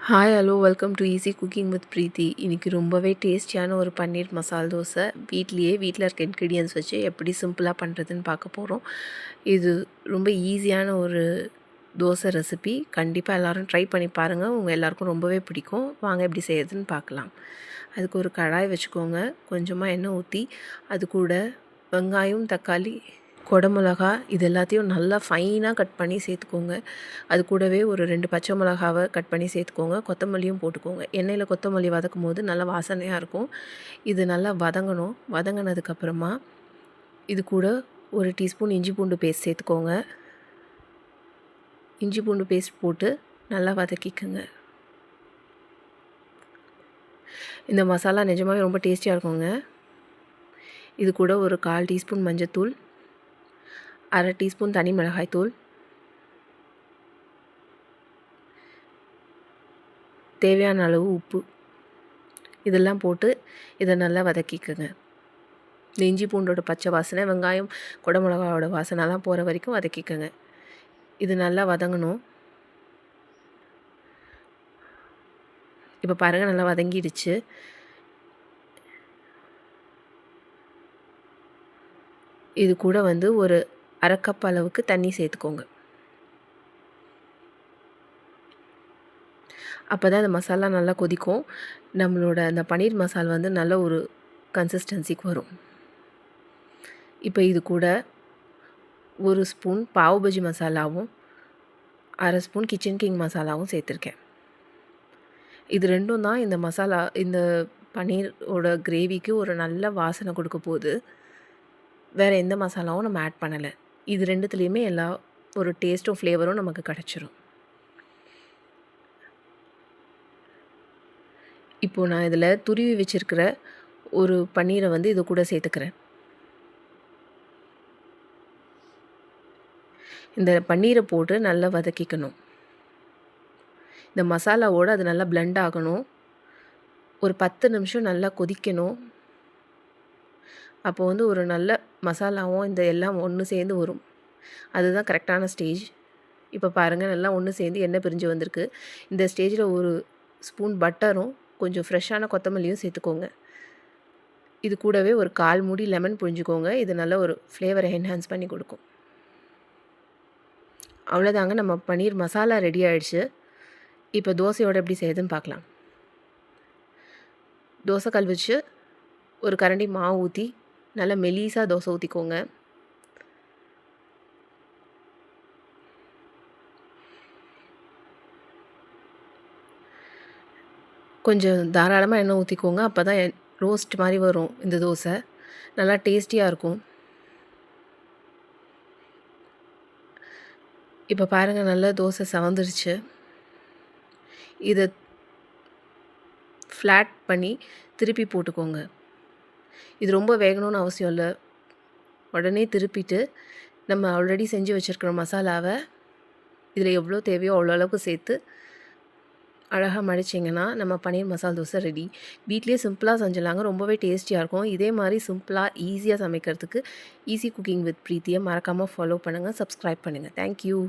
Hi hello welcome to easy cooking with Preethi. இன்றைக்கி ரொம்பவே டேஸ்டியான ஒரு பன்னீர் மசால் தோசை வீட்டில் இருக்க இன்க்ரீடியன்ஸ் வச்சு எப்படி சிம்பிளாக பண்ணுறதுன்னு பார்க்க போகிறோம். இது ரொம்ப ஈஸியான ஒரு தோசை ரெசிபி. கண்டிப்பாக எல்லோரும் ட்ரை பண்ணி பாருங்கள், உங்கள் எல்லாேருக்கும் ரொம்பவே பிடிக்கும். வாங்க எப்படி செய்யறதுன்னு பார்க்கலாம். அதுக்கு ஒரு கடாய் வச்சுக்கோங்க. கொஞ்சமாக எண்ணெய் ஊற்றி அது கூட வெங்காயம், தக்காளி, குடமிளகா இது எல்லாத்தையும் நல்லா ஃபைனாக கட் பண்ணி சேர்த்துக்கோங்க. அது கூடவே ஒரு 2 பச்சை மிளகாவை கட் பண்ணி சேர்த்துக்கோங்க. கொத்தமல்லியும் போட்டுக்கோங்க. எண்ணெயில் கொத்தமல்லி வதக்கும் போது நல்லா வாசனையாக இருக்கும். இது நல்லா வதங்கணும். வதங்கினதுக்கப்புறமா இது கூட ஒரு டீஸ்பூன் இஞ்சி பூண்டு பேஸ்ட் சேர்த்துக்கோங்க. இஞ்சி பூண்டு பேஸ்ட் போட்டு நல்லா வதக்கிக்கோங்க. இந்த மசாலா நிஜமாகவே ரொம்ப டேஸ்டியாக இருக்குங்க. இது கூட ஒரு 1/4 டீஸ்பூன் மஞ்சத்தூள், 1/2 டீஸ்பூன் தனி மிளகாய்த்தூள், தேவையான அளவு உப்பு இதெல்லாம் போட்டு இதை நல்லா வதக்கிக்கோங்க. இந்த இஞ்சி பூண்டோட பச்சை வாசனை, வெங்காயம், குடமிளகாவோட வாசனைலாம் போகிற வரைக்கும் வதக்கிக்கோங்க. இது நல்லா வதங்கணும். இப்போ பாருங்கள், நல்லா வதங்கிடுச்சு. இது கூட ஒரு 1/2 கப் அளவுக்கு தண்ணி சேர்த்துக்கோங்க. அப்போ தான் அந்த மசாலா நல்லா கொதிக்கும். நம்மளோட அந்த பன்னீர் மசால் நல்ல ஒரு கன்சிஸ்டன்சிக்கு வரும். இப்போ இது கூட 1 ஸ்பூன் பாவ் பஜ்ஜி மசாலாவும் 1/2 ஸ்பூன் கிச்சன் கிங் மசாலாவும் சேர்த்துருக்கேன். இது ரெண்டும் தான் இந்த மசாலா, இந்த பன்னீரோட கிரேவிக்கு ஒரு நல்ல வாசனை கொடுக்க போகுது. வேறு எந்த மசாலாவும் நம்ம ஆட் பண்ணலை. இது ரெண்டுத்துலேயுமே எல்லா ஒரு டேஸ்ட்டும் ஃப்ளேவரும் நமக்கு கிடச்சிரும். இப்போது நான் இதில் துருவி வச்சுருக்கிற ஒரு பன்னீரை இது கூட சேர்த்துக்கிறேன். இந்த பன்னீரை போட்டு நல்லா வதக்கிக்கணும். இந்த மசாலாவோடு அது நல்லா பிளெண்ட் ஆகணும். ஒரு 10 நிமிஷம் நல்லா கொதிக்கணும். அப்போ ஒரு நல்ல மசாலாவும் இந்த எல்லாம் ஒன்று சேர்ந்து வரும். அதுதான் கரெக்டான ஸ்டேஜ். இப்போ பாருங்கள், நல்லா ஒன்று சேர்ந்து எண்ணெய் பிரிஞ்சு வந்திருக்கு. இந்த ஸ்டேஜில் 1 ஸ்பூன் பட்டரும் கொஞ்சம் ஃப்ரெஷ்ஷான கொத்தமல்லியும் சேர்த்துக்கோங்க. இது கூடவே ஒரு 1/4 மூடி லெமன் புழிஞ்சுக்கோங்க. இது நல்ல ஒரு ஃப்ளேவரை என்ஹான்ஸ் பண்ணி கொடுக்கும். அவ்வளோதாங்க, நம்ம பன்னீர் மசாலா ரெடி ஆகிடுச்சு. இப்போ தோசையோடு எப்படி செய்யுதுன்னு பார்க்கலாம். தோசை கல் வச்சு ஒரு கரண்டி மாவு ஊற்றி நல்லா மெலிசாக தோசை ஊற்றிக்கோங்க. கொஞ்சம் தாராளமாக எண்ணெய் ஊற்றிக்கோங்க. அப்போ தான் ரோஸ்ட் மாதிரி வரும் இந்த தோசை. நல்லா டேஸ்டியாக இருக்கும். இப்போ பாருங்கள், நல்லா தோசை செவந்துருச்சு. இதை ஃப்ளாட் பண்ணி திருப்பி போட்டுக்கோங்க. இது ரொம்ப வேகணும்னு அவசியம் இல்லை. உடனே திருப்பிட்டு நம்ம ஆல்ரெடி செஞ்சு வச்சுருக்கிற மசாலாவை இதில் எவ்வளோ தேவையோ அவ்வளோ அளவுக்கு சேர்த்து அழகாக மடிச்சிங்கன்னா நம்ம பன்னீர் மசால் தோசை ரெடி. வீட்லேயே சிம்பிளாக செஞ்சிடலாங்க. ரொம்பவே டேஸ்டியாக இருக்கும். இதே மாதிரி சிம்பிளாக ஈஸியாக சமைக்கிறதுக்கு ஈஸி குக்கிங் வித் ப்ரீத்தியை மறக்காமல் ஃபாலோ பண்ணுங்கள், சப்ஸ்கிரைப் பண்ணுங்கள். தேங்க்யூ.